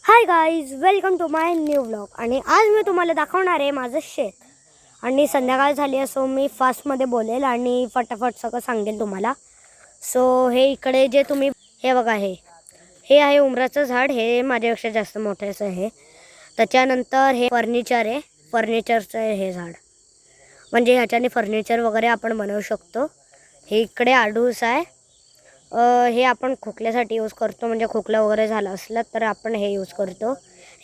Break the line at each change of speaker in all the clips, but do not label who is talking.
High guys, welcome to my new blog. आणि आज मी तुम्हाला दाखवणार आहे माझं शेत. आणि संध्याकाळ झाली असो मी फास्टमध्ये बोलेल आणि फटाफट सगळं सांगेल तुम्हाला. सो हे इकडे जे तुम्ही हे बघा, हे आहे उमराचं झाड. हे माझ्यापेक्षा जास्त मोठंच आहे. त्याच्यानंतर हे फर्निचर आहे. फर्निचरचं हे झाड म्हणजे ह्याच्याने फर्निचर वगैरे आपण बनवू शकतो. हे इकडे आडूस आहे. हे आपण खोकल्यासाठी यूज करतो, म्हणजे खोकला वगैरे झाला असला तर आपण हे यूज करतो.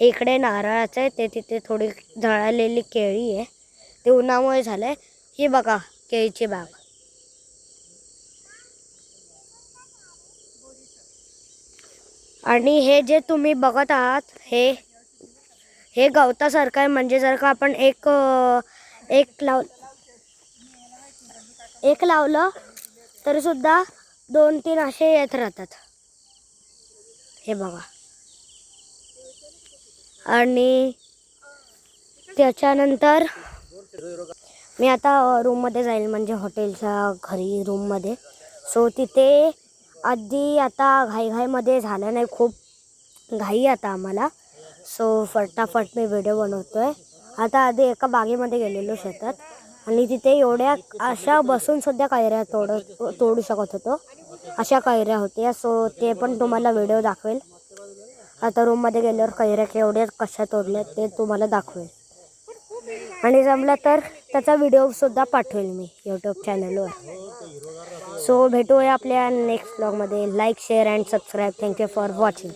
हे इकडे नारळाचं आहे. ते तिथे थोडी जळालेली केळी आहे, ते उन्हामुळे झालं आहे. ही बघा केळीची बाग. आणि हे जे तुम्ही बघत आहात हे गवतासारखं आहे. म्हणजे जर का आपण एक लावलं तरी सुद्धा 2-3 असे येत राहतात. हे बघा. आणि त्याच्यानंतर मी आता रूममध्ये जाईल, म्हणजे हॉटेलच्या घरी रूममध्ये. सो तिथे आधी आता घाईमध्ये झालं नाही, खूप घाई आता आम्हाला. सो फटाफट मी व्हिडिओ बनवतो आहे. आता आधी एका बागेमध्ये गेलेलो शेतात, आणि तिथे एवढ्या अशा बसून सुद्धा कैऱ्या तोडू शकत होतो, अशा कैऱ्या होत्या. सो ते पण तुम्हाला व्हिडिओ दाखवेल. आता रूममध्ये गेल्यावर कैऱ्या केवढ्या कशा तोडल्या ते तुम्हाला दाखवेल. आणि जमलं तर त्याचा व्हिडिओसुद्धा पाठवेल मी यूट्यूब चॅनलवर. सो भेटूया आपल्या नेक्स्ट ब्लॉगमध्ये. Like, share and subscribe. Thank you for watching.